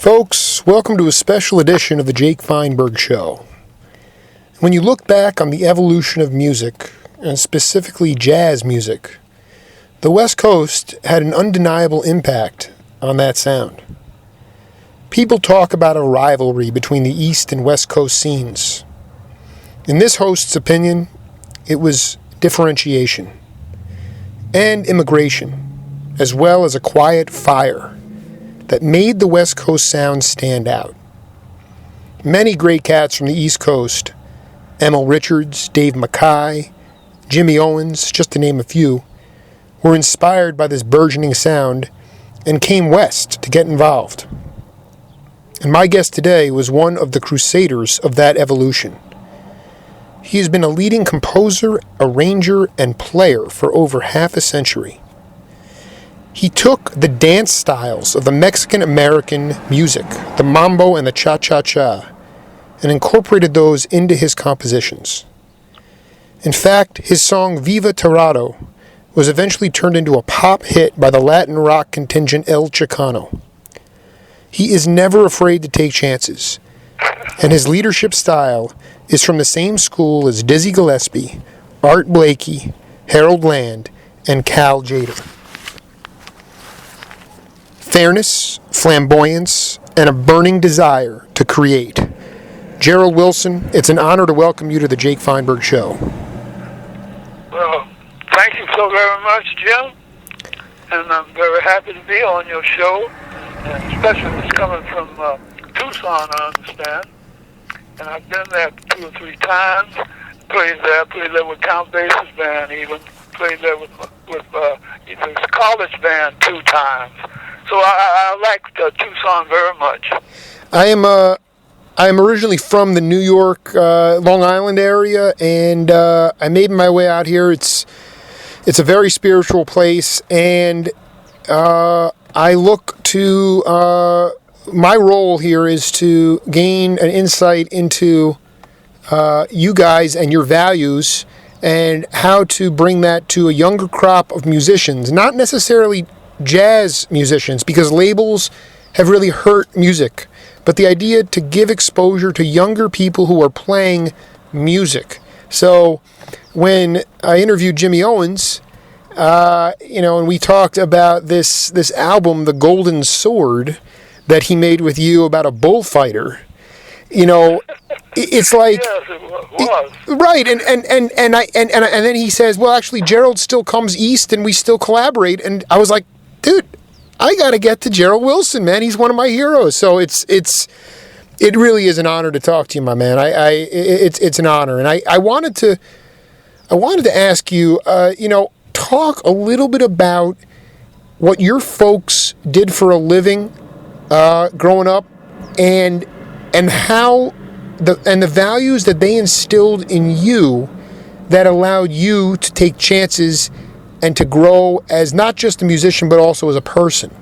folks. Welcome to a special edition of the Jake Feinberg Show. When you look back on the evolution of music, and specifically jazz music, the West Coast had an undeniable impact on that sound. People talk about a rivalry between the East and West Coast scenes. In this host's opinion, it was differentiation and immigration, as well as a quiet fire that made the West Coast sound stand out. Many great cats from the East Coast, Emil Richards, Dave Mackay, Jimmy Owens, just to name a few, were inspired by this burgeoning sound and came west to get involved. And my guest today was one of the crusaders of that evolution. He has been a leading composer, arranger, and player for over half a century. He took the dance styles of the Mexican-American music, the mambo and the cha-cha-cha, and incorporated those into his compositions. In fact, his song Viva Tirado was eventually turned into a pop hit by the Latin rock contingent El Chicano. He is never afraid to take chances, and his leadership style is from the same school as Dizzy Gillespie, Art Blakey, Harold Land, and Cal Tjader. Fairness, flamboyance, and a burning desire to create. Gerald Wilson, it's an honor to welcome you to the Jake Feinberg Show. Well, thank you so very much, Jim. And I'm very happy to be on your show, and especially it's coming from Tucson, I understand. And I've been there 2 or 3 times. Played there with Count Basie's band even. Played there with the college band 2 times. So I like Tucson very much. I am originally from the New York, Long Island area, and I made my way out here. It's a very spiritual place, and I look to my role here is to gain an insight into you guys and your values and how to bring that to a younger crop of musicians, not necessarily jazz musicians, because labels have really hurt music, but the idea to give exposure to younger people who are playing music. So when I interviewed Jimmy Owens, and we talked about this album, The Golden Sword, that he made with you about a bullfighter, it's like, yes, it was. Right, and then he says, well, actually, Gerald still comes east and we still collaborate, and I was like, dude, I got to get to Gerald Wilson, man. He's one of my heroes. So it really is an honor to talk to you, my man. It's an honor, and I wanted to ask you, talk a little bit about what your folks did for a living growing up, and how the values that they instilled in you that allowed you to take chances and to grow as not just a musician, but also as a person.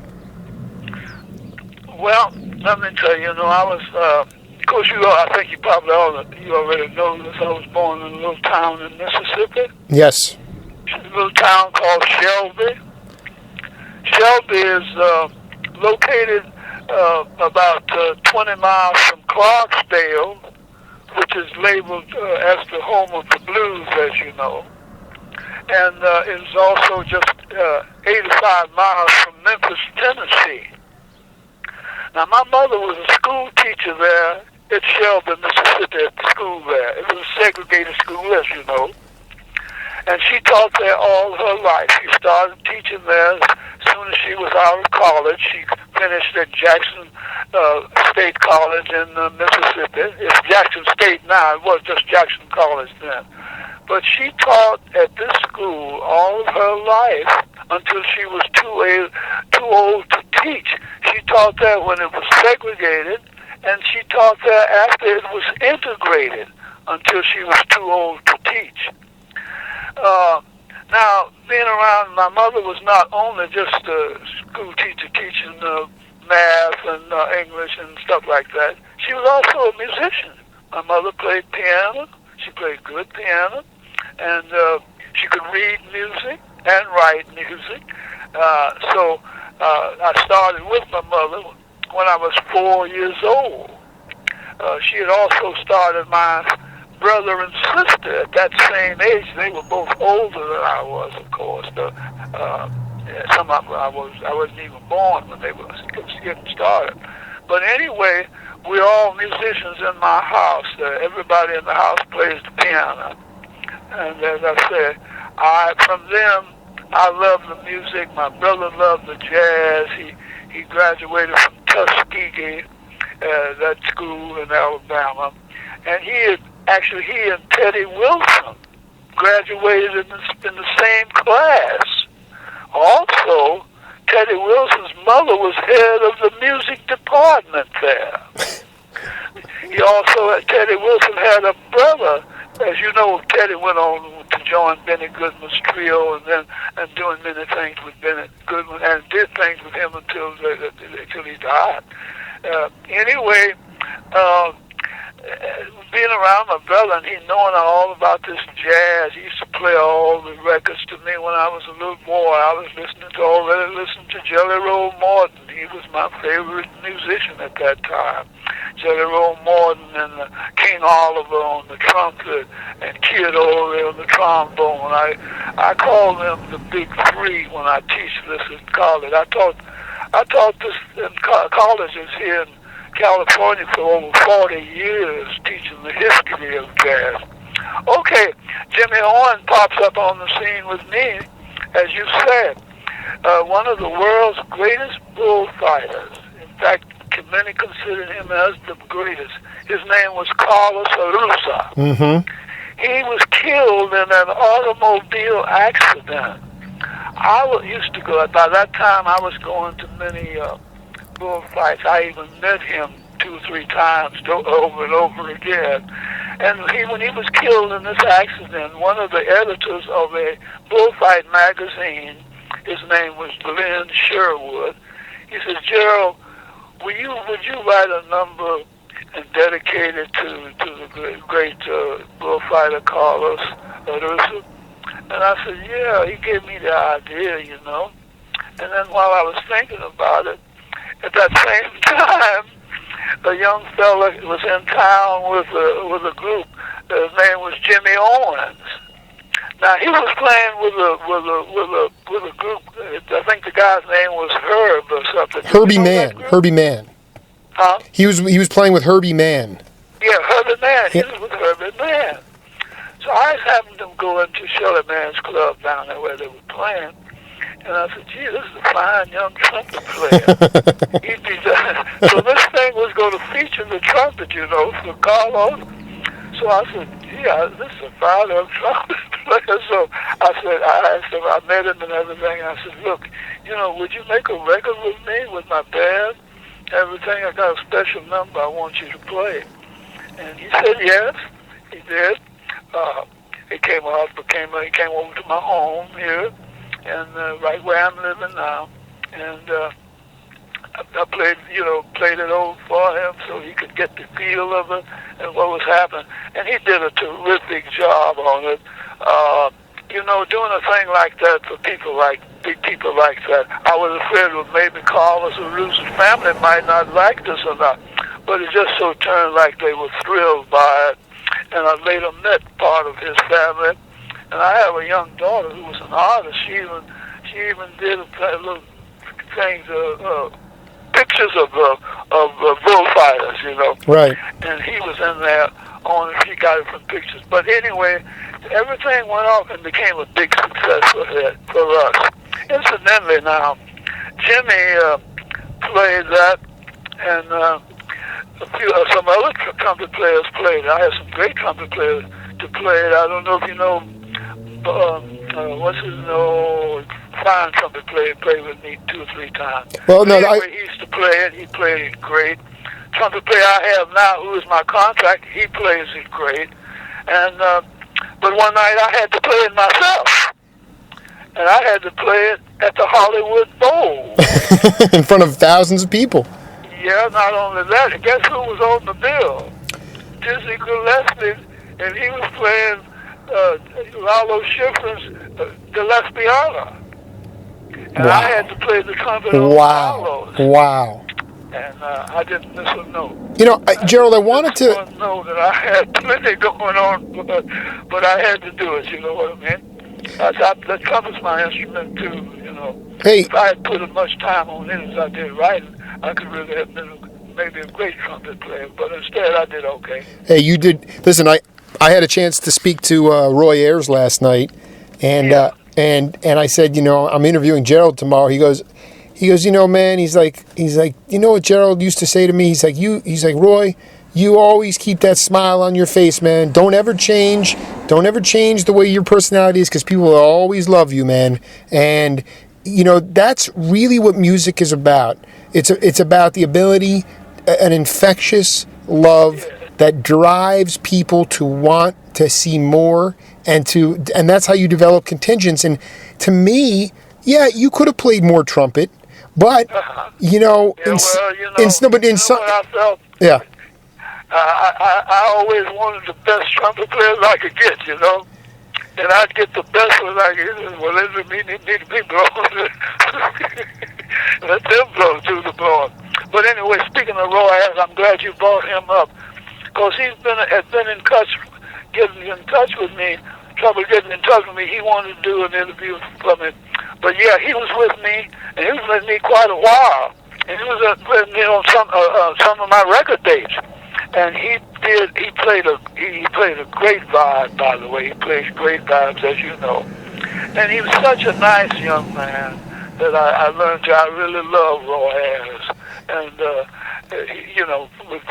Well, let me tell you, I was, of course, I think you already know this. I was born in a little town in Mississippi. Yes. A little town called Shelby. Shelby is located about 20 miles from Clarksdale, which is labeled as the home of the blues, as you know. And it is also just 85 miles from Memphis, Tennessee. Now, my mother was a school teacher there at Shelby, Mississippi, at the school there. It was a segregated school, as you know. And she taught there all her life. She started teaching there as soon as she was out of college. She finished at Jackson State College in Mississippi. It's Jackson State now. It was just Jackson College then. But she taught at this school all of her life until she was too old to teach. She taught there when it was segregated, and she taught there after it was integrated until she was too old to teach. Now, being around, my mother was not only just a school teacher teaching math and English and stuff like that. She was also a musician. My mother played piano. She played good piano. And she could read music and write music. So I started with my mother when I was 4 years old. She had also started my brother and sister at that same age. They were both older than I was, of course. Some of them I wasn't even born when they were getting started. But anyway, we're all musicians in my house. Everybody in the house plays the piano. And as I said, from them, I love the music. My brother loved the jazz. He graduated from Tuskegee, that school in Alabama. And he and Teddy Wilson graduated in the same class. Also, Teddy Wilson's mother was head of the music department there. Teddy Wilson had a brother. As you know, Teddy went on to join Benny Goodman's trio and doing many things with Benny Goodman and did things with him until he died. Anyway, being around my brother and he knowing all about this jazz, he used to play all the records to me when I was a little boy. I was already listening to Jelly Roll Morton. He was my favorite musician at that time. Jelly Roll Morton and King Oliver on the trumpet and Kid Ory on the trombone. I call them the Big Three when I teach this in college. I taught this in colleges here in California for over 40 years, teaching the history of jazz. Okay, Jimmy Horn pops up on the scene with me, as you said, one of the world's greatest bullfighters. In fact, many considered him as the greatest. His name was Carlos Arusa. Mm-hmm. He was killed in an automobile accident. I used to go, by that time I was going to many bullfights. I even met him 2 or 3 times over and over again. And when he was killed in this accident, one of the editors of a bullfight magazine, his name was Glenn Sherwood, he says, Gerald, would you write a number and dedicate it to the great bullfighter Carlos Arusa? And I said, yeah. He gave me the idea, you know. And then while I was thinking about it, at that same time, a young fella was in town with a group. His name was Jimmy Owens. Now he was playing with a group. I think the guy's name was Herb or something. Herbie Mann. Huh? He was playing with Herbie Mann. Yeah, Herbie Mann. He was with Herbie Mann. So I was having them go into Shirley Mann's club down there where they were playing. And I said, gee, this is a fine young trumpet player. So this thing was going to feature the trumpet, you know, for Carlos. So I said, yeah, this is a fine young trumpet player. So I asked him, I met him and everything. I said, look, you know, would you make a record with me, with my band? Everything, I got a special number I want you to play. And he said yes, he did. He came over to my home here, and right where I'm living now, and I played it over for him so he could get the feel of it and what was happening. And he did a terrific job on it. You know, doing a thing like that for big people like that, I was afraid that maybe Carlos Arusa's family might not like this or not, but it just so turned like they were thrilled by it. And I later met part of his family, and I have a young daughter who was an artist. She even did little things, pictures of bullfighters, you know. Right. And he was in there on it. He got it from pictures. But anyway, everything went off and became a big success for us. Incidentally, now Jimmy played that, and some other trumpet players played it. I had some great trumpet players to play it. I don't know if you know, fine trumpet player played with me 2 or 3 times. Well, no, anyway, he used to play it. He played it great. Trumpet player I have now, who is my contractor, he plays it great. And but one night I had to play it myself, and I had to play it at the Hollywood Bowl in front of thousands of people. Yeah, not only that, guess who was on the bill? Dizzy Gillespie, and he was playing Lalo Schifrin's Gillespie. And I had to play the trumpet on Lalo's. Wow. and I didn't miss a note. Gerald, I wanted to know that I had plenty going on, but I had to do it. You know what I mean? The trumpet's my instrument too. Hey, if I had put as much time on it as I did writing, I could really have been maybe a great trumpet player. But instead, I did okay. Hey, you did. Listen, I had a chance to speak to Roy Ayers last night, and I said, I'm interviewing Gerald tomorrow. He goes, man, he's like, what Gerald used to say to me? He's like, Roy, you always keep that smile on your face, man. Don't ever change the way your personality is, because people will always love you, man. And that's really what music is about. It's about the ability, an infectious love that drives people to want to see more, and that's how you develop contingents. And to me, you could have played more trumpet, but I felt. Yeah. I always wanted the best trumpet players I could get, and I'd get the best ones I could get. Well, let me need to be blown. Let them blow through the blowing. But anyway, speaking of Roy Ayers, I'm glad you brought him up, because he's had been in touch, getting in touch with me. Trouble getting in touch with me. He wanted to do an interview for me, but he was with me, and he was with me quite a while, and he was with me on some of my record dates. And he played a great vibe, by the way. He plays great vibes, as you know. And he was such a nice young man that I learned I really love Roy Ayers. And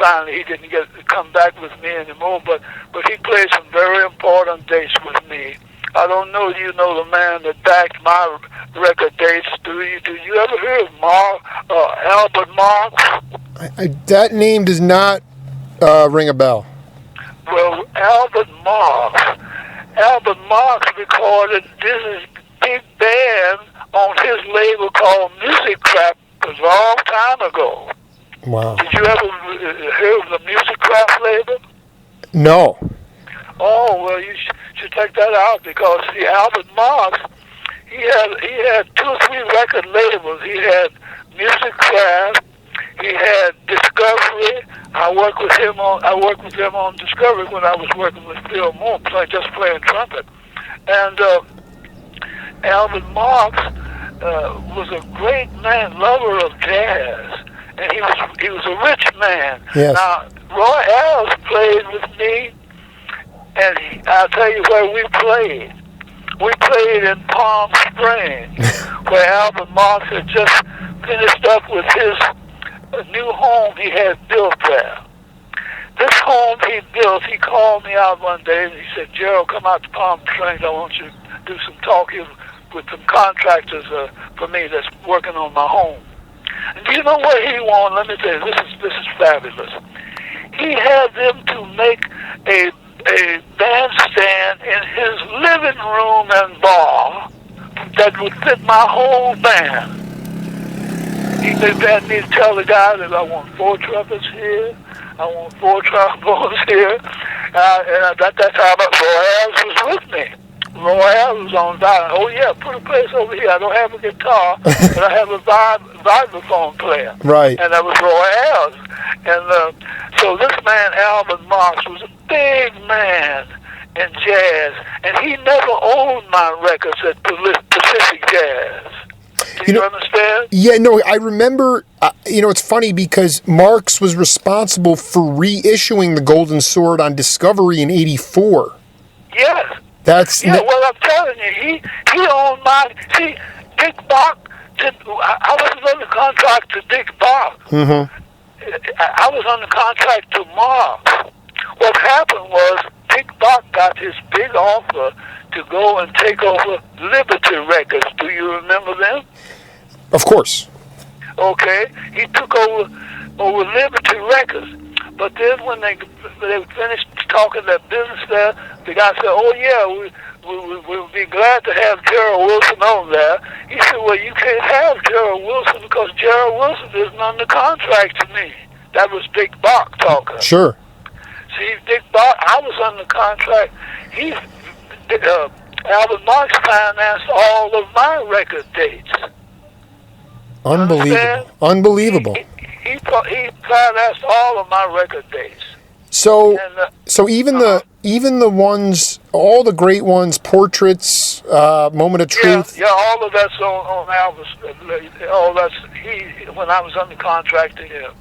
finally he didn't get to come back with me anymore, but he played some very important dates with me. I don't know if you know the man that backed my record dates. Do you ever hear of Albert Marks? That name does not ring a bell. Well, Albert Marks recorded this big band on his label called Music Craft a long time ago. Wow. Did you ever hear of the Music Craft label? No. Oh, well, you should check that out, because Albert Marks, he had 2 or 3 record labels. He had Music Craft, he had Discovery. I worked with him on Discovery when I was working with Phil Moore, playing trumpet. And Albert Marks was a great man, lover of jazz, and he was a rich man. Yes. Now, Roy Ayers played with me, and I'll tell you where we played. We played in Palm Springs, where Albert Marks had just finished up with his new home he had built there. This home he built, he called me out one day and he said, Gerald, come out to Palm Springs. I want you to do some talking with some contractors for me that's working on my home. And do you know what he wanted? Let me tell you, this is fabulous. He had them to make a bandstand in his living room and bar that would fit my whole band. He had me tell the guy that I want 4 trumpets here, I want 4 trombones here, and that's how Roy Ayers was with me. Roy Ayers was on down. Oh yeah, put a place over here. I don't have a guitar, but I have a vibraphone player. Right. And that was Roy Ayers. And so this man Albert Marks was a big man in jazz, and he never owned my records at Pacific Jazz. Do you understand? Yeah, no, I remember, it's funny because Marks was responsible for reissuing the Golden Sword on Discovery in '84. Yes. Well, I'm telling you, he owned Dick Bach, I wasn't under contract to Dick Bach. Mm-hmm. I was under contract to Marks. What happened was Dick Bach got his big offer to go and take over Liberty Records. Do you remember them? Of course. Okay, he took over Liberty Records, but then when they finished talking that business there, the guy said, "Oh yeah, we'll be glad to have Gerald Wilson on there." He said, "Well, you can't have Gerald Wilson because Gerald Wilson isn't under contract to me." That was Dick Bach talking. Sure. See, Dick Bach, I was under contract. Albert Marks financed all of my record dates. Unbelievable. Unbelievable. he financed all of my record days. So, even the ones, all the great ones, Portraits, Moment of Truth. Yeah, all of that's on Elvis. All that's when I was under contract to him.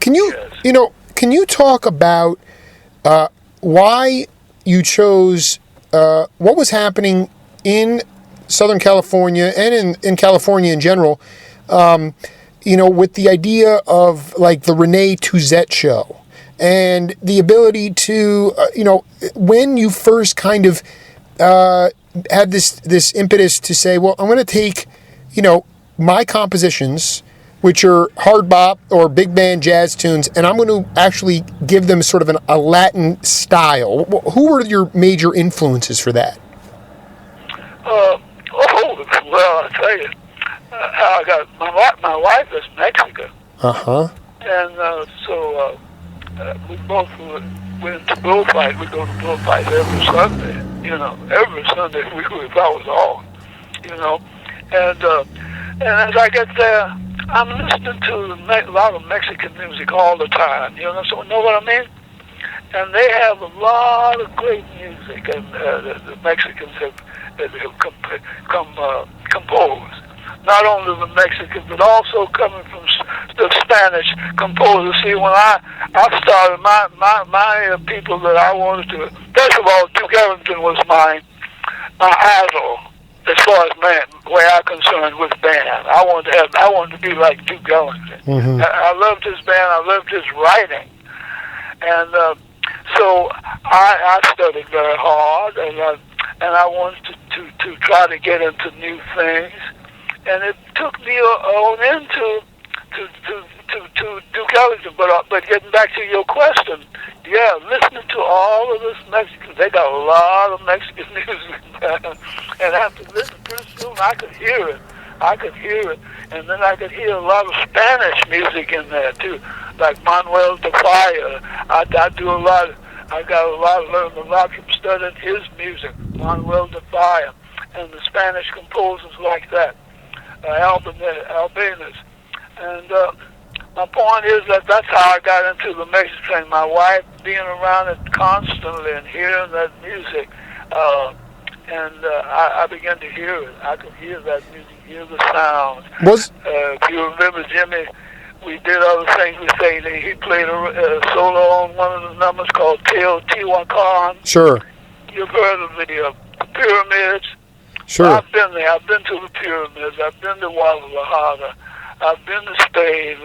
Can you talk about why you chose what was happening in Southern California and in California in general? With the idea of like the Rene Touzette show. And the ability to, when you first kind of had this impetus to say, well, I'm going to take, my compositions, which are hard bop or big band jazz tunes, and I'm going to actually give them sort of a Latin style. Who were your major influences for that? Well, I tell you, how I got my wife is Mexican. And so. We both went to bullfight. We go to bullfight every Sunday. Every Sunday if I was off. And as I get there, I'm listening to a lot of Mexican music all the time. So know what I mean? And they have a lot of great music, and the Mexicans have composed. Not only the Mexicans, but also coming from the Spanish composers. See, when I started, my people that I wanted to, first of all, Duke Ellington was my idol as far as where I'm concerned with band. I wanted to be like Duke Ellington. Mm-hmm. I loved his band. I loved his writing, and so I studied very hard, and I wanted to try to get into new things. And it took me on into Duke Ellington. But getting back to your question, yeah, listening to all of this Mexican, they got a lot of Mexican music, and after listening, pretty soon I could hear it, and then I could hear a lot of Spanish music in there too, like Manuel de Falla. I do a lot. I learned a lot from studying his music, Manuel de Falla, and the Spanish composers like that. Albanese. And my point is that's how I got into the Mexican thing. My wife being around it constantly and hearing that music, and I began to hear it. I could hear that music, hear the sound. If you remember Jimmy, we did other things with Sadie. He played a solo on one of the numbers called Teotihuacan. Sure. You've heard of the pyramids. Sure. I've been there. I've been to the pyramids. I've been to Guadalajara. I've been to Spain.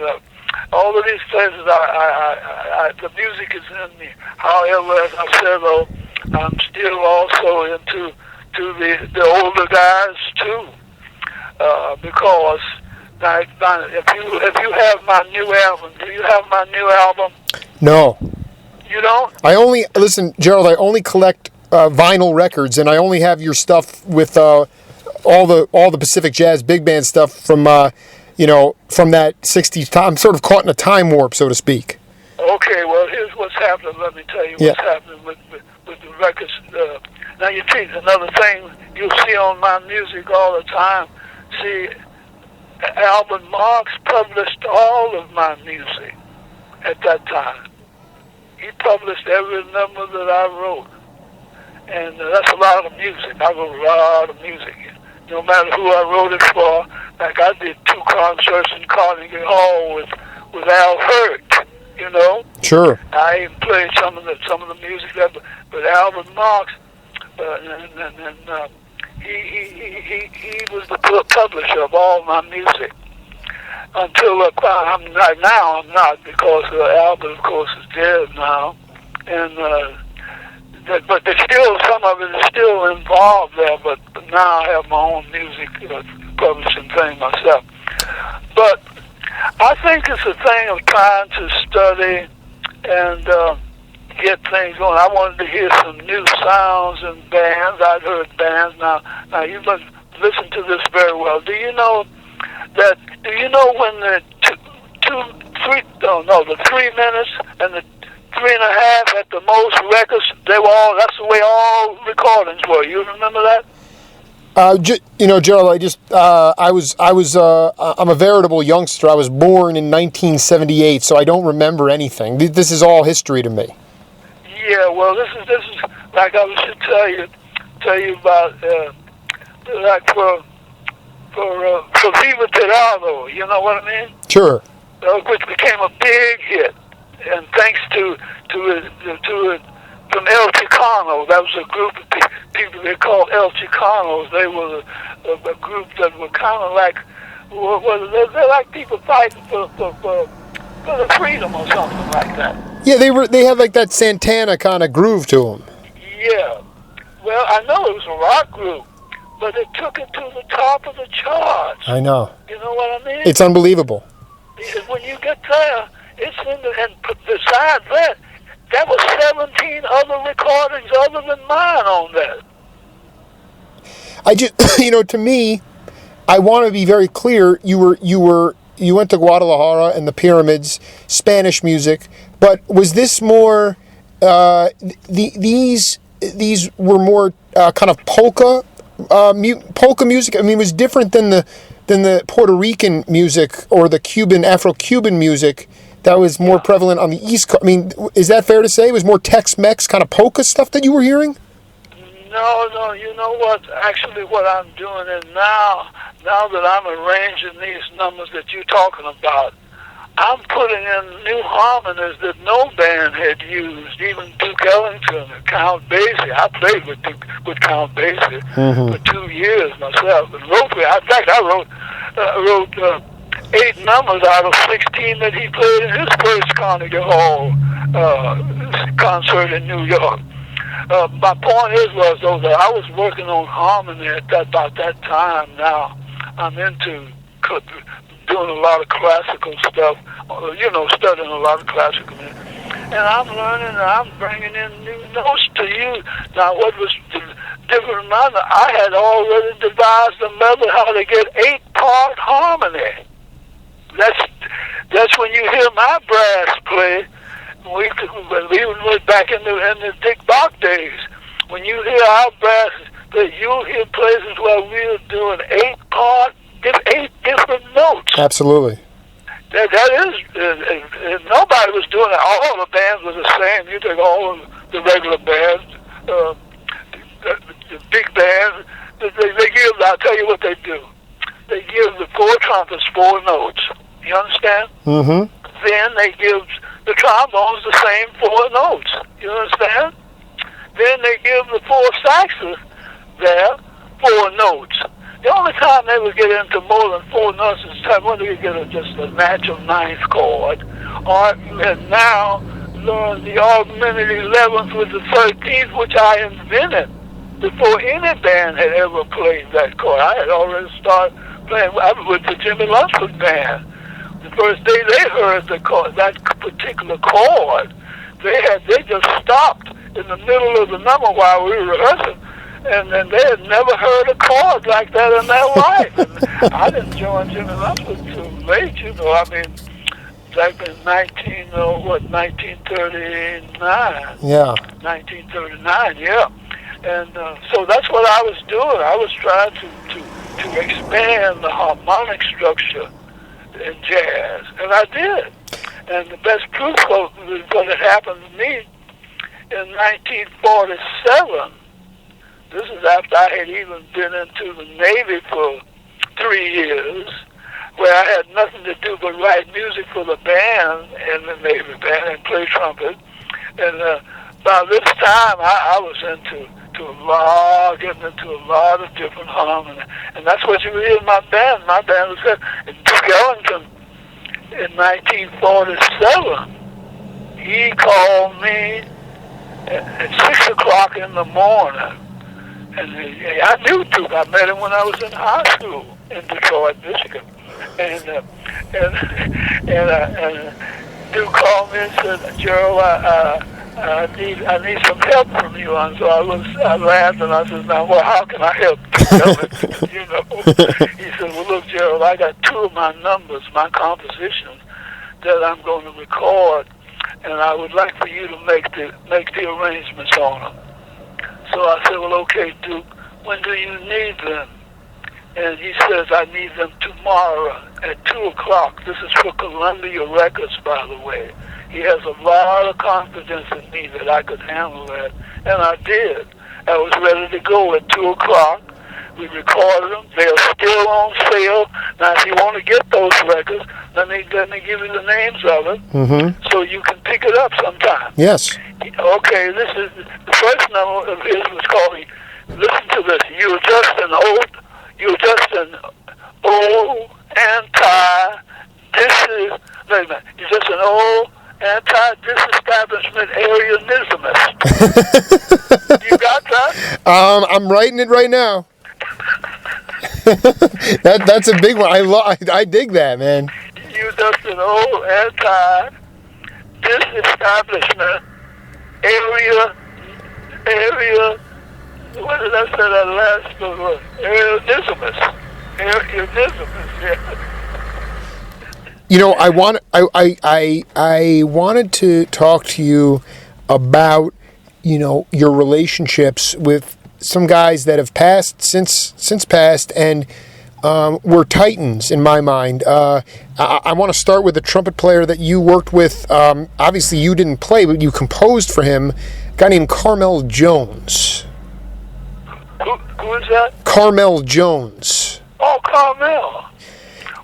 All of these places, the music is in me. However, as I said, though, I'm still also into the older guys too, because if you have my new album, do you have my new album? No. You don't? Listen, Gerald. I only collect vinyl records, and I only have your stuff with all the Pacific Jazz big band stuff from from that 60s time. I'm sort of caught in a time warp, so to speak. Okay, well here's what's happening. Let me tell you what's happening with the records. Now you see another thing you'll see on my music all the time. See, Albert Marks published all of my music at that time. He published every number that I wrote. And that's a lot of music. I wrote a lot of music. No matter who I wrote it for, like I did 2 concerts in Carnegie Hall with Al Hurt, Sure. I even played some of the music there, but Albert Marks, he was the publisher of all my music. Until I'm not, because Albert, of course, is dead now, and. But there's still, some of it is still involved there, but now I have my own music publishing thing myself. But I think it's a thing of trying to study and get things going. I wanted to hear some new sounds and bands. I'd heard bands. Now you must listen to this very well. Do you know when the 3 minutes and the 3.5 at the most records, that's the way all recordings were. You remember that? Gerald, I'm a veritable youngster. I was born in 1978, so I don't remember anything. This is all history to me. Yeah, well, this is like I was to tell you about, like for Viva Tirado, you know what I mean? Sure. Which became a big hit, and thanks to from El Chicano. That was a group of people they called El Chicanos. They were a group that were kind of like, they're like people fighting for the freedom or something like that. Yeah, they had like that Santana kind of groove to them. Yeah. Well, I know it was a rock group, but it took it to the top of the charts. I know. You know what I mean? It's unbelievable. Because when you get there, it's in the, and besides that, there were 17 other recordings other than mine on that. I just, to me, I want to be very clear. You went to Guadalajara and the pyramids, Spanish music, but was this more? These were more kind of polka music. I mean, it was different than the Puerto Rican music or the Afro-Cuban music that was more prevalent on the East Coast. I mean, is that fair to say? It was more Tex-Mex kind of polka stuff that you were hearing? No, you know what? Actually, what I'm doing is now that I'm arranging these numbers that you're talking about, I'm putting in new harmonies that no band had used, even Duke Ellington and Count Basie. I played with Count Basie for 2 years myself. And in fact, I wrote 8 numbers out of 16 that he played in his first Carnegie Hall concert in New York. My point was though that I was working on harmony about that time. Now I'm into doing a lot of classical stuff, studying a lot of classical music. And I'm learning and I'm bringing in new notes to you. Now what was different, I had already devised a method how to get 8-part harmony. That's when you hear my brass play. We went back in the Dick Bach days. When you hear our brass play, you'll hear places where we were doing 8 different notes. Absolutely. That is, nobody was doing it. All the bands were the same. You take all of the regular bands, the big bands, they give, I'll tell you what they do. They give the 4 trumpets 4 notes. You understand? Mm-hmm. Then they give the trombones the same 4 notes. You understand? Then they give the 4 saxes there 4 notes. The only time they would get into more than 4 notes is the time when they get just a natural 9th chord. Or you have now learned the augmented 11th with the 13th, which I invented before any band had ever played that chord. I had already started playing. I was with the Jimmy Lunceford band. The first day they heard that particular chord, they just stopped in the middle of the number while we were rehearsing, and they had never heard a chord like that in their life. And I didn't join Jimmy Lunceford too late, I mean, back in 1939. Yeah. 1939, yeah. And so that's what I was doing. I was trying to expand the harmonic structure in jazz, and I did. And the best proof of what had happened to me in 1947, this is after I had even been into the Navy for 3 years, where I had nothing to do but write music for the band and the Navy band and play trumpet. And by this time, I was getting into a lot of different harmony. And that's what you hear in my band. My band was in Duke Ellington in 1947. He called me at 6 o'clock in the morning. And I knew Duke. I met him when I was in high school in Detroit, Michigan. And Duke called me and said, "Gerald, I need some help from you." And so I laughed and I said, "Now, well, how can I help?" He said, "Well, look, Gerald, I got 2 of my numbers, my compositions that I'm going to record, and I would like for you to make the arrangements on them." So I said, "Well, okay, Duke, when do you need them? And he says, I need them tomorrow at 2 o'clock. This is for Columbia Records, by the way. He has a lot of confidence in me that I could handle that, and I did. I was ready to go at 2 o'clock. We recorded them. They're still on sale. Now, if you want to get those records, let me give you the names of it, so you can pick it up sometime. Yes. Okay, this is the first number of his was called. Listen to this. You're just an old wait a minute. You're just an old anti-disestablishment Arianismist. You got that? I'm writing it right now. That's a big one. I dig that, man. You're just an old anti-disestablishment area. What did I say that last word? Arianismist, yeah. You know, I wanted to talk to you about, you know, your relationships with some guys that have passed since passed and were titans in my mind. I want to start with the trumpet player that you worked with. Obviously, you didn't play, but you composed for him. A guy named Carmel Jones. Who is that? Carmel Jones. Oh, Carmel.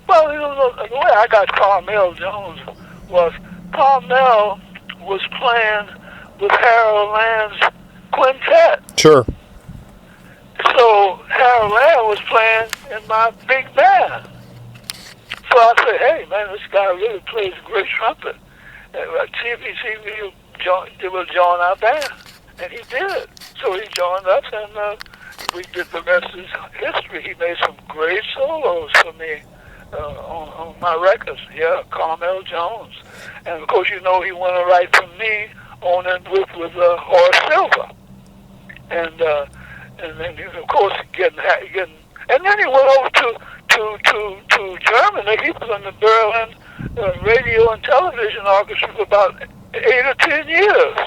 Well, you know, the way I got Carmel Jones was Carmel was playing with Harold Land's quintet. Sure. So Harold Land was playing in my big band. So I said, hey, man, this guy really plays great trumpet. See if he will join our band. And he did. So he joined us, and we did the rest of his history. He made some great solos for me on my records. Yeah, Carmel Jones. And, of course, you know he went right from me on and with Horace Silver. And then, of course, getting, and then he went over to Germany. He was in the Berlin Radio and Television Orchestra for about 8 or 10 years.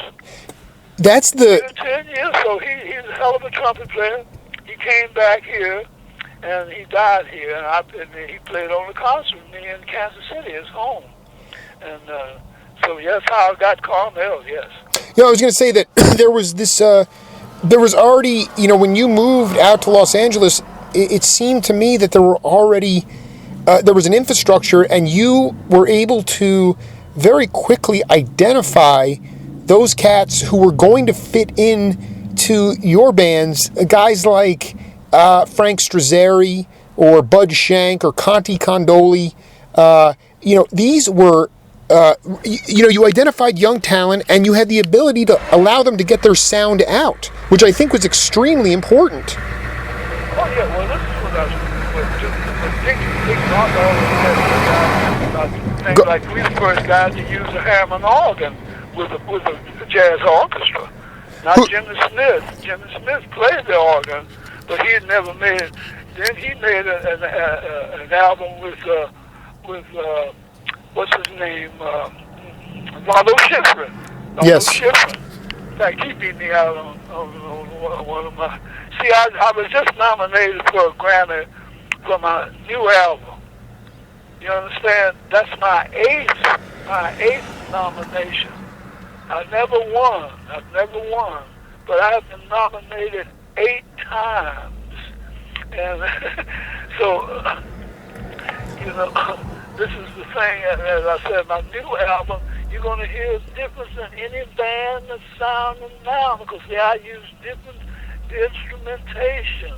That's the 10 years, so he's a hell of a trumpet player. He came back here, and he died here, and he played on the concert with me in Kansas City, his home. And so, yes, how I got Carmel, yes. Yeah, I was going to say that there was this, there was already, you know, when you moved out to Los Angeles, it seemed to me that there were already, there was an infrastructure, and you were able to very quickly identify those cats who were going to fit in to your bands, guys like Frank Strazzeri or Bud Shank or Conti Condoli. You know, these were, you know, you identified young talent and you had the ability to allow them to get their sound out, which I think was extremely important. Oh, yeah, well, this is what I was things like we the first guys to use a Hammond organ with a jazz orchestra. Not Jimmy Smith. Jimmy Smith played the organ, but he had never made. Then he made an album with what's his name, Lalo Schifrin. Yes. Schifrin. In fact, he beat me out on one of my. See, I was just nominated for a Grammy for my new album. You understand? That's my eighth nomination. I've never won, but I've been nominated 8 times. And so, you know, this is the thing, as I said, my new album, you're going to hear a difference in any band that's sounding now, because I use different instrumentation.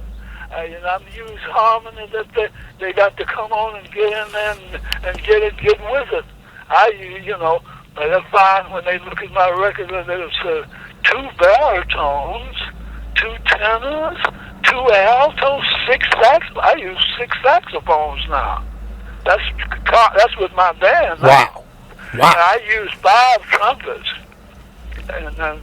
You know, I use harmony that they got to come on and get in there and get with it. You know, they'll find when they look at my record that there's 2 baritones, 2 tenors, 2 altos, 6 saxophones. I use 6 saxophones now. That's with my band. Wow. And I use 5 trumpets. And then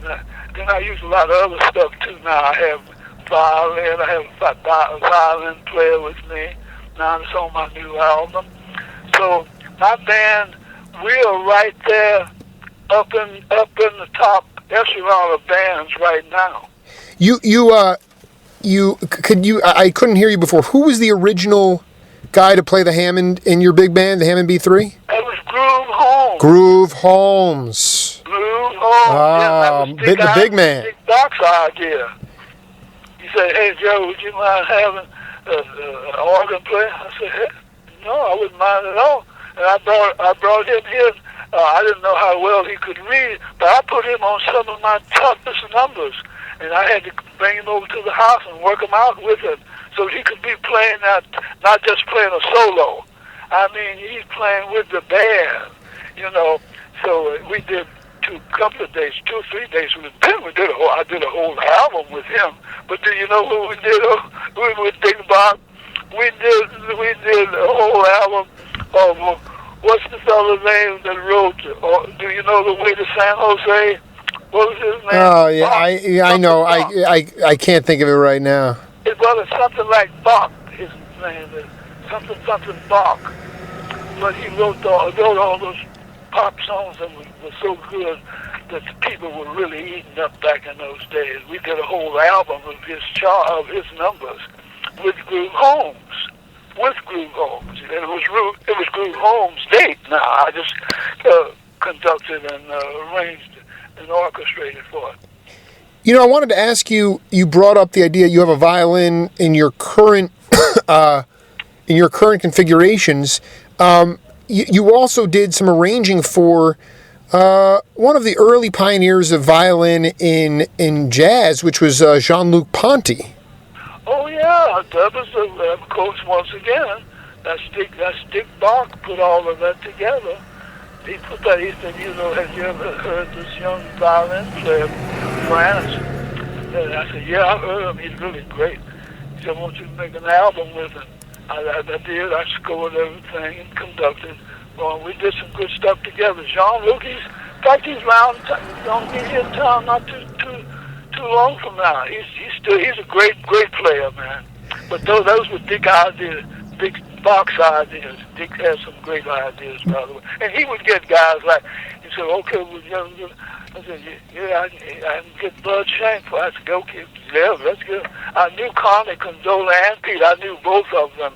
I use a lot of other stuff too now. I have violin. I have a violin player with me. Now it's on my new album. So my band, we are right there up in the top echelon of bands right now. I couldn't hear you before. Who was the original guy to play the Hammond in your big band, the Hammond B3? It was Groove Holmes. Groove Holmes. Groove Holmes. The big man. Dick Bach's idea. He said, "Hey Joe, would you mind having an organ player?" I said, "Hey, no, I wouldn't mind at all." And I brought him here. I didn't know how well he could read, but I put him on some of my toughest numbers, and I had to bring him over to the house and work him out with him, so he could be playing that, not just playing a solo. I mean, he's playing with the band, you know. So we did couple of days, 2 or 3 days with him. I did a whole album with him. But do you know what we did with Dick Bach? We did a whole album of what's the fellow's name that wrote? Do you know The Way to San Jose? What was his name? Oh yeah, I know. I can't think of it right now. It was something like Bach. His name is something Bach. But he wrote all those pop songs that were so good that the people were really eating up back in those days. We did a whole album of his numbers with Groove Holmes. And it was Groove Holmes' date. Now I just conducted and arranged and orchestrated for it. You know, I wanted to ask you. You brought up the idea you have a violin in your current configurations. You also did some arranging for one of the early pioneers of violin in jazz, which was JeanLuc Pont. Oh yeah, that was of course once again. That's Dick Bach put all of that together. He put that. He said, you know, have you ever heard this young violin player from France? And I said, yeah, I've heard him. He's really great. He said, I want you to make an album with him. I did. I scored everything and conducted. Well, we did some good stuff together. JeanLuc, in fact, he's going to be here in town not too long from now. He's a great player, man. But those were Dick ideas, Dick Bach's ideas. Dick has some great ideas, by the way. And he would get guys like, he said, okay, well, I said, yeah, I can get Bud Shank. I said, okay, yeah, that's good. I knew Connie Condola and Pete. I knew both of them,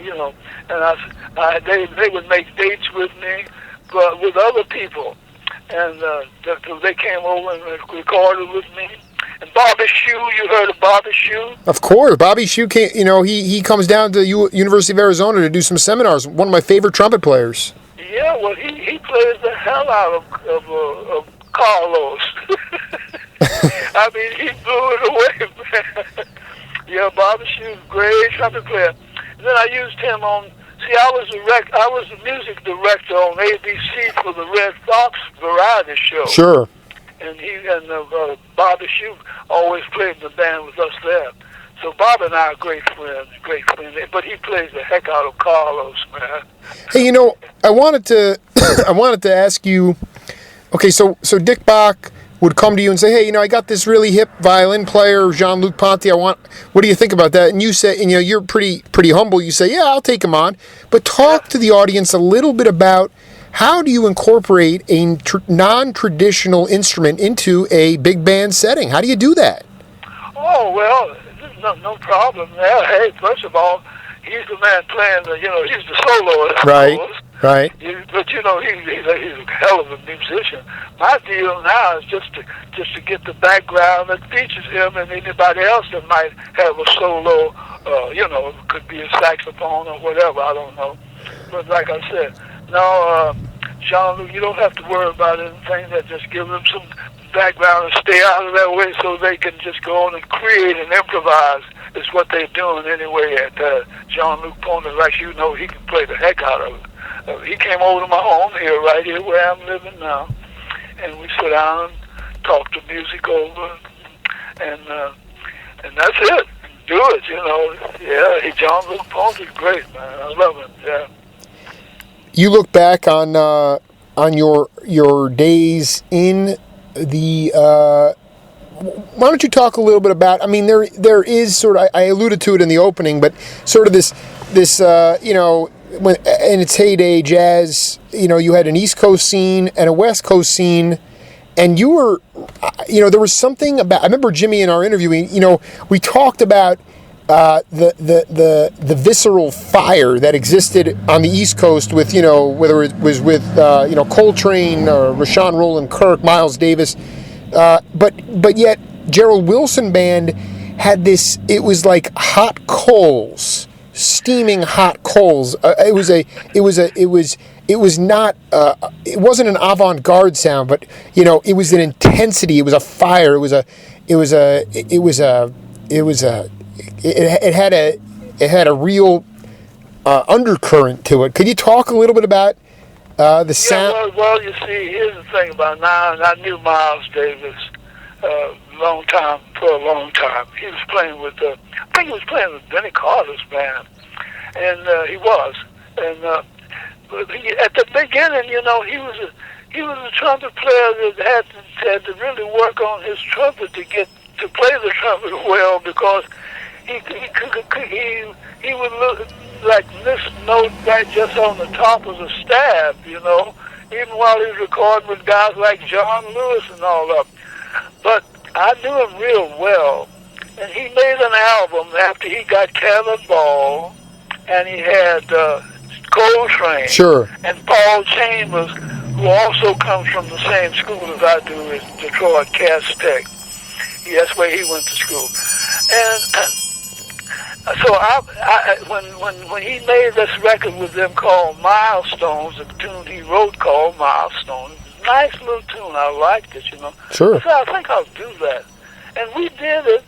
you know. And they would make dates with me, but with other people. And they came over and recorded with me. And Bobby Shue, you heard of Bobby Shue? Of course, Bobby Shue came. You know, he comes down to University of Arizona to do some seminars. One of my favorite trumpet players. Yeah, well, he plays the hell out of Carlos. I mean, he blew it away, man. Yeah, Bobby Shue, great trumpet player. And then I used him on. See, I was the music director on ABC for the Red Fox variety show. Sure. And Bobby Shue always played in the band with us there. So Bob and I are great friends. But he plays the heck out of Carlos, man. Hey, you know, I wanted to ask you. Okay, so Dick Bach would come to you and say, hey, you know, I got this really hip violin player, JeanLuc Pont. What do you think about that? And you say, and you know, you're pretty humble. You say, yeah, I'll take him on. But talk to the audience a little bit about how do you incorporate a non-traditional instrument into a big band setting? How do you do that? Oh, well, there's no problem there. Hey, first of all, he's the man playing he's the soloist. Right. Right. But you know, he's a hell of a musician. My deal now is just to get the background that features him and anybody else that might have a solo. It could be a saxophone or whatever. I don't know. But like I said, no, JeanLuc, you don't have to worry about anything. That just give them some background and stay out of that way so they can just go on and create and improvise. Is what they're doing anyway at JeanLuc Pont. Like you know, he can play the heck out of it. He came over to my home here, right here where I'm living now, and we sit down and talk the music over, and that's it. Do it, you know. Yeah, JeanLuc Pont is great, man. I love him. Yeah. You look back on your days in the. Why don't you talk a little bit about? I mean, there is sort of. I alluded to it in the opening, but sort of this when in its heyday, jazz, you know, you had an East Coast scene and a West Coast scene, and you were there was something about. I remember Jimmy in our interview. We talked about the visceral fire that existed on the East Coast with whether it was with Coltrane or Rashawn Roland Kirk, Miles Davis, but yet Gerald Wilson Band had this. It was like hot coals, steaming hot coals. It wasn't an avant-garde sound, but it was an intensity. It was a fire. It had a real undercurrent to it. Could you talk a little bit about the sound? Yeah, well, you see, here's the thing about now, and I knew Miles Davis for a long time. He was playing with, I think he was playing with Benny Carter's band, and he was. And at the beginning, he was a trumpet player that had to really work on his trumpet to play the trumpet well, because he would look like this note right just on the top of the stab, even while he was recording with guys like John Lewis and all that. But I knew him real well, and he made an album after he got Cannonball, and he had Coltrane, sure, and Paul Chambers, who also comes from the same school as I do, is Detroit Cass Tech. That's where he went to school. And so when he made this record with them called Milestones, a tune he wrote called Milestones, nice little tune, I liked it, Sure. So I think I'll do that. And we did it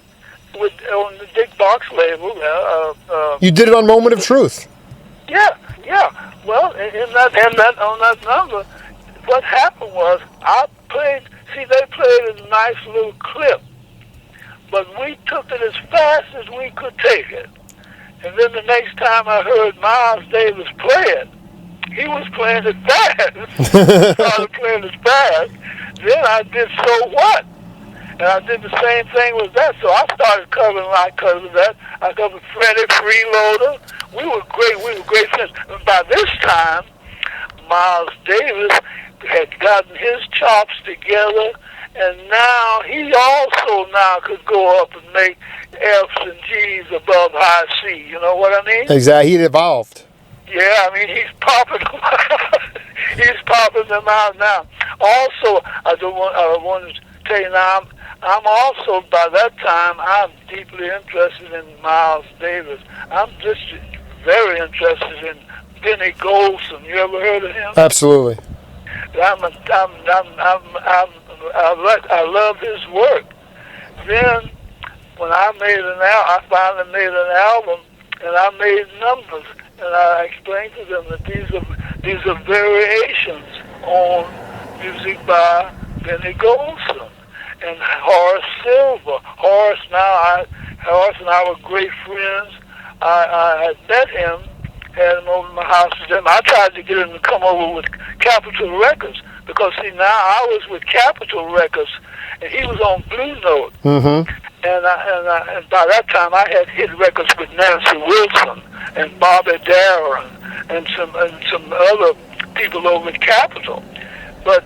on the Dick Box label. You did it on Moment of Truth. Yeah. Well, on that number, what happened was they played a nice little clip, but we took it as fast as we could take it. And then the next time I heard Miles Davis play it, he was playing it fast. Started playing it fast. Then I did So What? And I did the same thing with that. So I started covering that. I covered Freddie Freeloader. We were great friends. And by this time, Miles Davis had gotten his chops together, and now he also could go up and make F's and G's above high C. You know what I mean? Exactly. He evolved. Yeah, he's popping them out. He's popping them out now. Also, I wanted to tell you now, I'm also, by that time, I'm deeply interested in Miles Davis. I'm just very interested in Benny Golson. You ever heard of him? Absolutely. I love his work. Then, when I finally made an album, and I made numbers, and I explained to them that these are variations on music by Benny Golson and Horace Silver. Horace and I were great friends. I had met him, had him over to my house. I tried to get him to come over with Capitol Records, because see, now I was with Capitol Records and he was on Blue Note. Mm-hmm. And by that time I had hit records with Nancy Wilson and Bobby Darin and some other people over at Capitol. But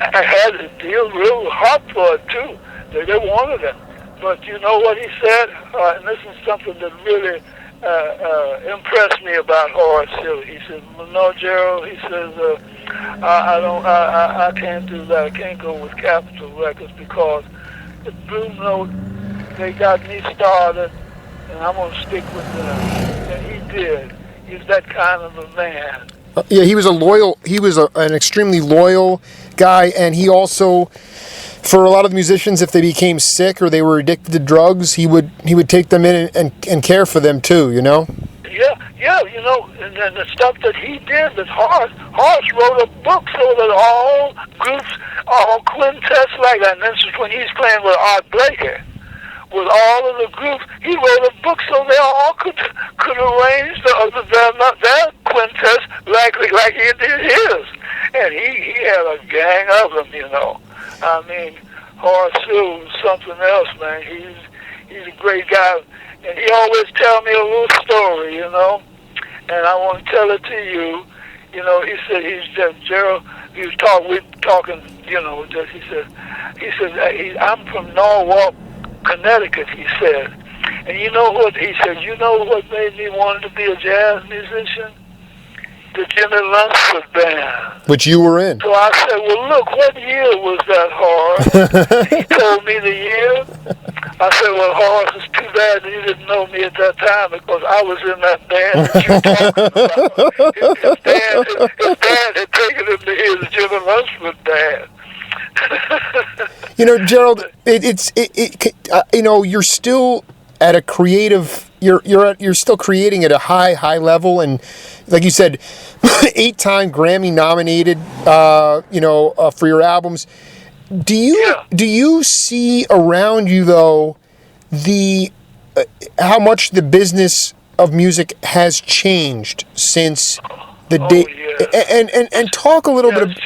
I had a deal real hot for it too. They wanted it. But you know what he said? And this is something that really impressed me about Horace Silver. He said, well, no, Gerald, he says, I can't do that. I can't go with Capitol Records because the Blue Note, they got me started, and I'm going to stick with them. And he did. He's that kind of a man. Yeah, he was an extremely loyal guy, and he also, for a lot of the musicians, if they became sick or they were addicted to drugs, he would take them in and care for them too, Yeah, and the stuff that he did, that Horace wrote a book so that all groups, all quintets like that, and this is when he's playing with Art Blakey, with all of the groups, he wrote a book so they all could arrange their quintets like he did his. And he had a gang of them, I mean, Horace Silver was something else, man. He's a great guy. And he always tell me a little story, and I want to tell it to you. You know, he said Gerald. We were talking. You know, he said I'm from Norwalk, Connecticut. He said, and you know what? He said, you know what made me want to be a jazz musician? The Jimmy Lunceford band. Which you were in. So I said, well, look, what year was that, Horace? He told me the year. I said, well, Horace, it's too bad that you didn't know me at that time because I was in that band that you're talking about. His dad had taken him to hear the Jimmy Lunceford band. You know, Gerald, you know, you're still at a creative. You're still creating at a high level, and like you said, 8-time Grammy nominated. You know, for your albums. Do you see around you though how much the business of music has changed since the day? Yeah. And talk a little bit.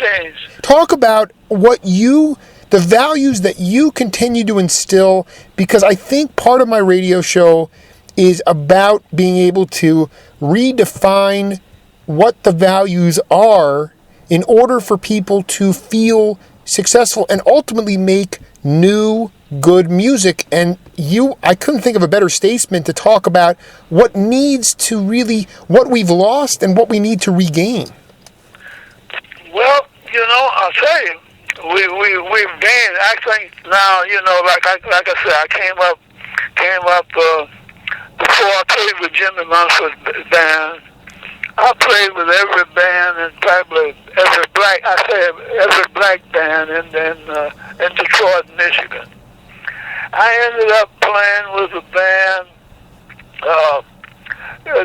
Talk about the values that you continue to instill, because I think part of my radio show is about being able to redefine what the values are in order for people to feel successful and ultimately make new, good music. And I couldn't think of a better statesman to talk about what we've lost and what we need to regain. Well, you know, I'll tell you, we've gained. I think now, you know, like I said, I came up before I played with Jimmy Lunceford band. I played with every band and probably every black band in Detroit, Michigan. I ended up playing with a band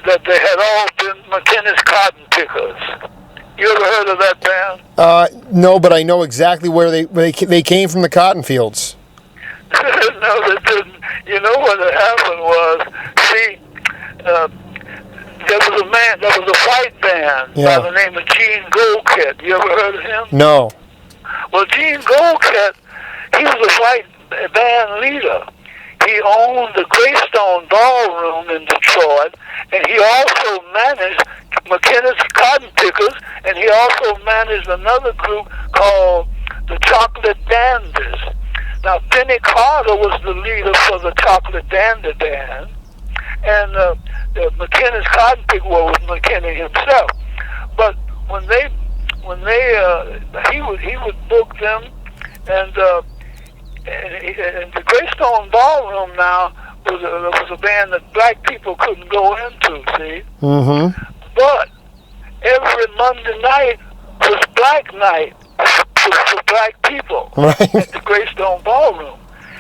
that they had all been Mckiney's Cotton Pickers. You ever heard of that band? No, but I know exactly where they came from, the cotton fields. No, they didn't. You know what had happened was, see, there was a white band by the name of Gene Goldcat. You ever heard of him? No. Well, Gene Goldcat, he was a white band leader. He owned the Greystone ballroom in Detroit, and he also managed Mckiney's Cotton Pickers, and he also managed another group called the Chocolate Dandies. Now, Benny Carter was the leader for the Chocolate Dandy band, and Mckiney's Cotton Picker was Mckiney himself. But he would book them, and the Greystone Ballroom now was a band that black people couldn't go into, see? Mm-hmm. But every Monday night was Black Night for black people at the Greystone Ballroom.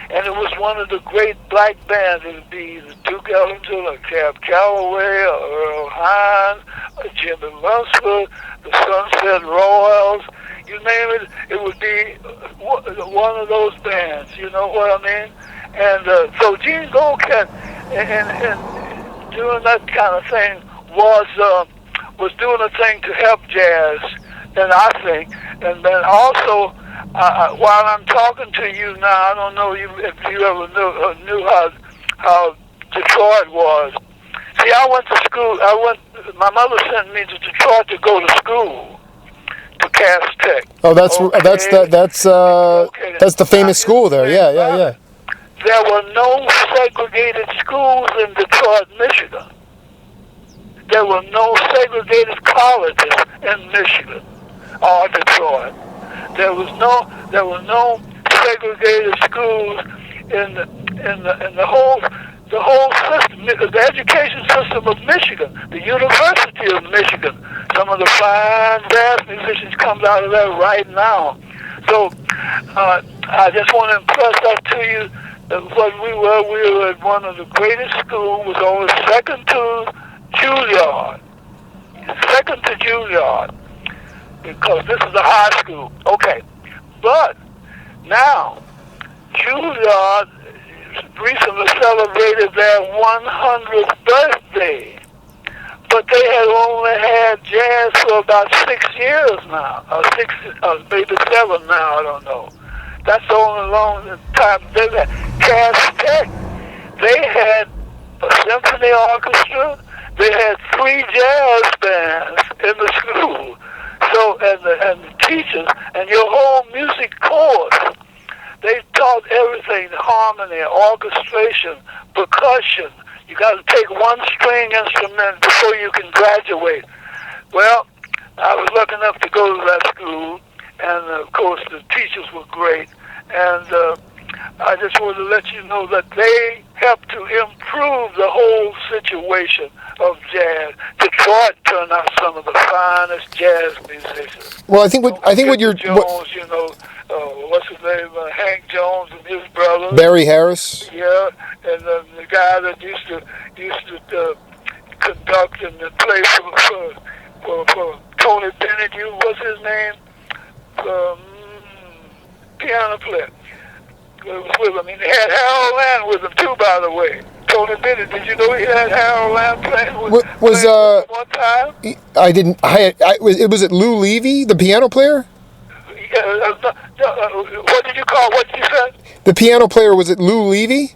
And it was one of the great black bands. It would be Duke Ellington or Cab Calloway or Earl Hines or Jimmy Lunceford, the Sunset Royals. You name it, it would be one of those bands. You know what I mean? And so Gene Goldcat and doing that kind of thing was doing a thing to help jazz, and I think. And then also, while I'm talking to you now, I don't know if you ever knew how Detroit was. See, I went to school. My mother sent me to Detroit to go to school, to Cass Tech. Oh, that's the famous school there. Yeah. There were no segregated schools in Detroit, Michigan. There were no segregated colleges in Michigan or Detroit. There were no segregated schools in the whole system, the education system of Michigan, the University of Michigan. Some of the fine jazz musicians come out of there right now. So I just want to impress that to you. What we were at one of the greatest schools, was only second to Juilliard. Because this is a high school. Okay. But now, Juilliard recently celebrated their 100th birthday. But they had only had jazz for about 6 years now. Or maybe 7 now, I don't know. That's the only long time they've had. Cass Tech, they had a symphony orchestra. they had 3 jazz bands in the school. So, and the teachers, and your whole music course, they taught everything: harmony, orchestration, percussion. You got to take one string instrument before you can graduate. Well, I was lucky enough to go to that school, and of course the teachers were great. And I just wanted to let you know that they helped to improve the whole situation of jazz. Detroit turned out some of the finest jazz musicians. Well, I think what you're Jones, you know, what's his name, Hank Jones and his brother Barry Harris. Yeah, and the guy that used to conduct and play for Tony Bennett. What's his name? Piano player. Was with him. He had Harold Land with him too, by the way. Tony Bennett. Did you know he had Harold Land playing with him one time? I didn't. Was it Lou Levy, the piano player? What did you call? What did you say? The piano player, was it Lou Levy?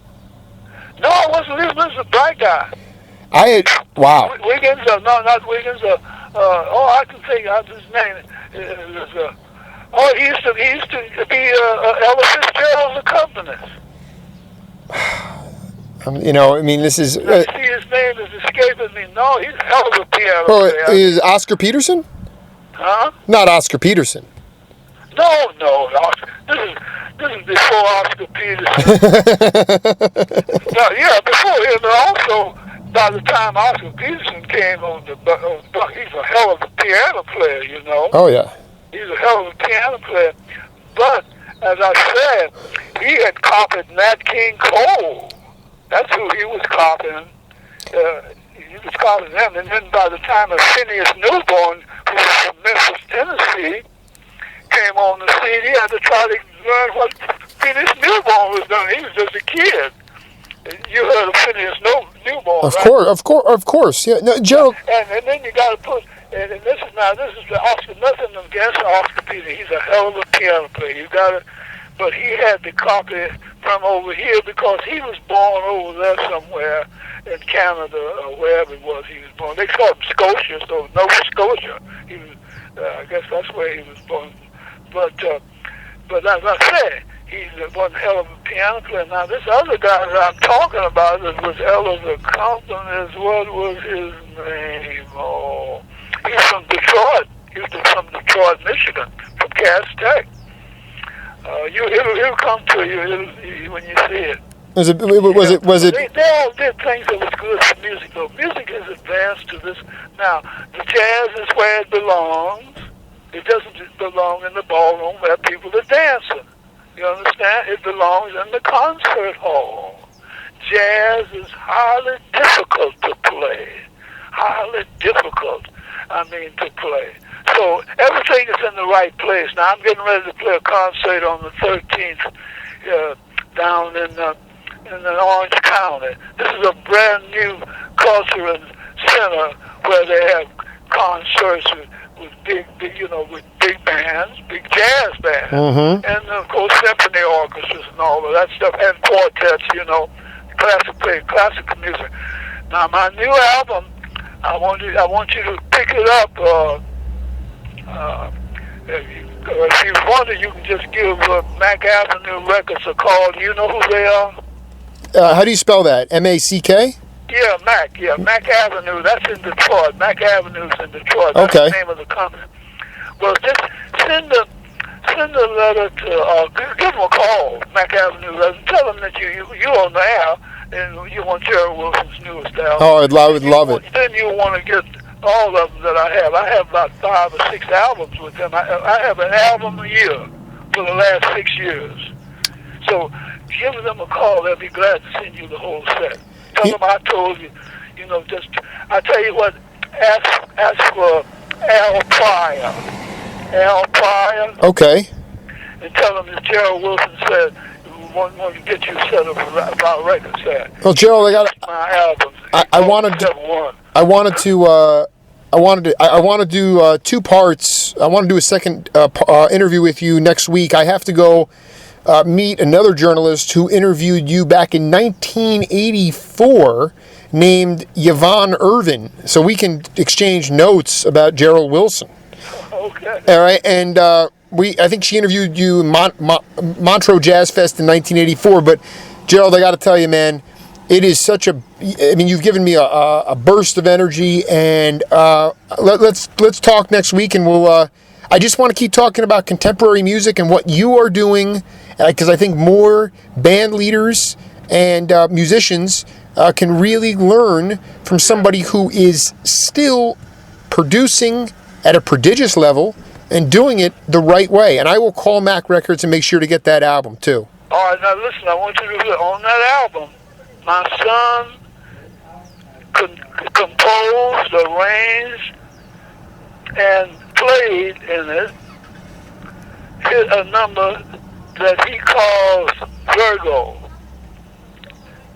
No, it wasn't. It was a black guy. Wow. Wiggins? No, not Wiggins. I can think of his name. It was, he used to be Ella Fitzgerald's accompanist. This is. See, his name is escaping me. No, he's a hell of a piano player. Is Oscar Peterson? Huh? Not Oscar Peterson. No. This is before Oscar Peterson. Before him, and also by the time Oscar Peterson came on the he's a hell of a piano player, you know. Oh yeah. He's a hell of a piano player. But as I said, he had copied Nat King Cole. That's who he was copying. He was copying them, and then by the time of Phineas Newborn, who was from Memphis, Tennessee, came on the scene, he had to try to learn what Phineas Newborn was doing. He was just a kid. You heard of Phineas Newborn, right? Of course. Yeah, no, Gerald. And then you got to put, and this is the Oscar. Nothing against Oscar Peterson. He's a hell of a piano player. You got to, but he had to copy from over here because he was born over there somewhere in Canada or wherever it was he was born. They call him Scotia, so Nova Scotia. He was, I guess that's where he was born. But as I said, he's one hell of a piano player. Now, this other guy that I'm talking about was Ella's accompanist. What was his name? Oh, he's from Detroit. He's from Detroit, Michigan, from Cass Tech. He'll come to you when you see it. Was it? They all did things that was good for music, though. Music has advanced to this. Now, the jazz is where it belongs. It doesn't belong in the ballroom where people are dancing. You understand? It belongs in the concert hall. Jazz is highly difficult to play. To play. So everything is in the right place. Now, I'm getting ready to play a concert on the 13th down in Orange County. This is a brand new cultural center where they have concerts with big bands, big jazz bands, and of course symphony orchestras and all of that stuff, and quartets, classical music. Now, my new album, I want you to pick it up. If you wonder, you can just give Mac Avenue Records a call. Do you know who they are? How do you spell that? M-A-C-K? Yeah, Mac Avenue. That's in Detroit. Mac Avenue's in Detroit. That's okay. The name of the company. Well, just send a letter to, give them a call, Mac Avenue. Tell them that you're on the air and you want Gerald Wilson's newest album. Oh, I would love it. Then you want to get all of them that I have. I have about 5 or 6 albums with them. I have an album a year for the last 6 years. So give them a call. They'll be glad to send you the whole set. Tell them I told you. I tell you what, ask for Al Pryor. Okay. And tell them that Gerald Wilson said we want to get you set up about record set. Well, Gerald, my albums. I wanted to do 2 parts. I want to do a second interview with you next week. I have to go meet another journalist who interviewed you back in 1984 named Yvonne Irvin. So we can exchange notes about Gerald Wilson. Okay. All right, and I think she interviewed you in Montreux Jazz Fest in 1984. But Gerald, I got to tell you, man, it is such a. I mean, you've given me a burst of energy, and let's talk next week, and we'll. I just want to keep talking about contemporary music and what you are doing, because I think more band leaders and musicians can really learn from somebody who is still producing at a prodigious level and doing it the right way. And I will call Mac Records and make sure to get that album too. All right, now listen, I want you to hear on that album, my son composed, arranged, and played in it a number that he calls Virgo,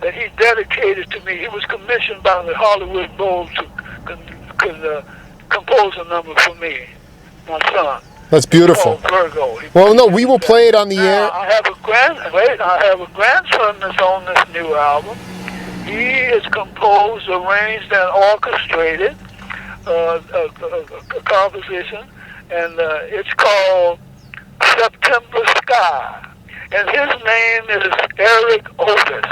that he dedicated to me. He was commissioned by the Hollywood Bowl to compose a number for me, my son. That's beautiful. Virgo. Well, no, we will play it on the air. I have a grandson that's on this new album. He is composed, arranged, and orchestrated a composition, and it's called September Sky. And his name is Eric Otis.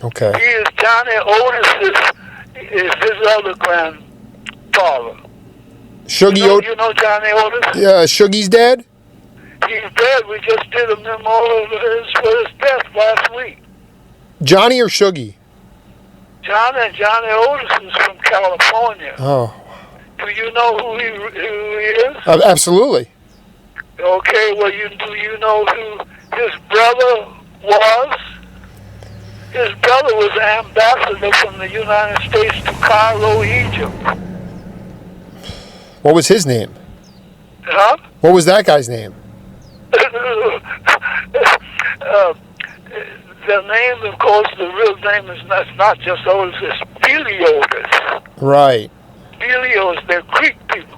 Okay. He is Johnny Otis is his other grandfather. Shuggy you know Johnny Otis? Yeah, Shuggy's dead? He's dead. We just did a memorial for his death last week. Johnny or Shuggy? Johnny Otis is from California. Oh. Do you know who he is? Absolutely. Okay, well, do you know who his brother was? His brother was ambassador from the United States to Cairo, Egypt. What was his name? Huh? What was that guy's name? The name, of course, the real name is not just Otis, it's Biliotis. Right. Bilios, they're Greek people.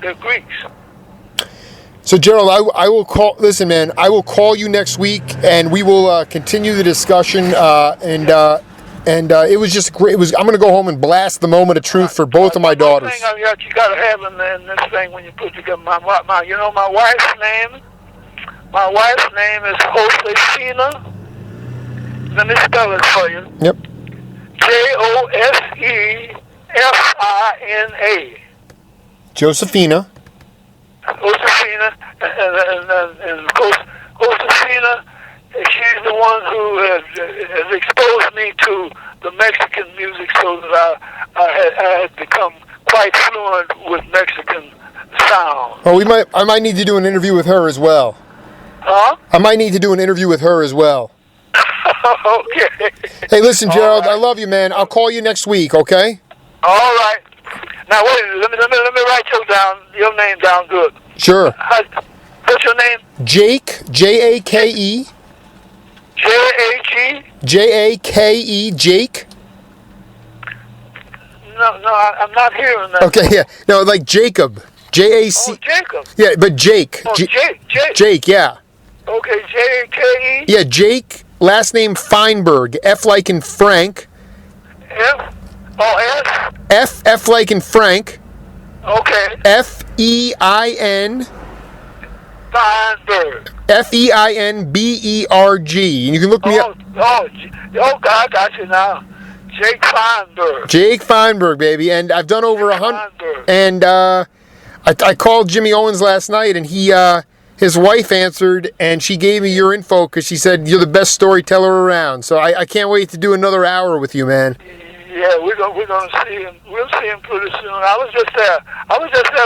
They're Greeks. So, Gerald, I will call. Listen, man, I will call you next week, and we will continue the discussion. And it was just great. I'm going to go home and blast the moment of truth for both of my daughters. One thing you got to have in this thing when you put together my wife's name. My wife's name is Josefina. Let me spell it for you. Yep. Josefina. Josephina. Josefina, and of course, Josefina, she's the one who has exposed me to the Mexican music, so that I had become quite fluent with Mexican sound. Oh, I might need to do an interview with her as well. Huh? I might need to do an interview with her as well. Okay. Hey, listen, Gerald, right. I love you, man. I'll call you next week, okay? All right. Now wait, let me write your name down good. Sure. What's your name? Jake, Jake. J-A-G? Jake, Jake. No, I'm not hearing that. Okay, yeah. No, like Jacob. J-A-C. Oh, Jacob. Yeah, but Jake. Oh, Jake. Jake, yeah. Okay, J-A-K-E? Yeah, Jake, last name Feinberg. F like in Frank. F? Oh, S? F like in Frank. Okay. F-E-I-N. Feinberg. F-E-I-N-B-E-R-G. And you can look me up. I got you now. Jake Feinberg. Jake Feinberg, baby. And I've done over 100. And I called Jimmy Owens last night, and his wife answered, and she gave me your info because she said you're the best storyteller around. So I can't wait to do another hour with you, man. Yeah, we're gonna see him. We'll see him pretty soon. I was just there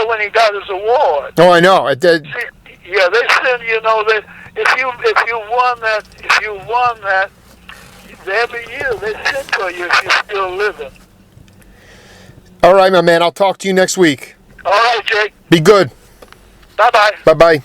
when he got his award. Oh, I know. Yeah, they said that if you won that every year they send for you if you're still living. All right, my man. I'll talk to you next week. All right, Jake. Be good. Bye-bye. Bye-bye.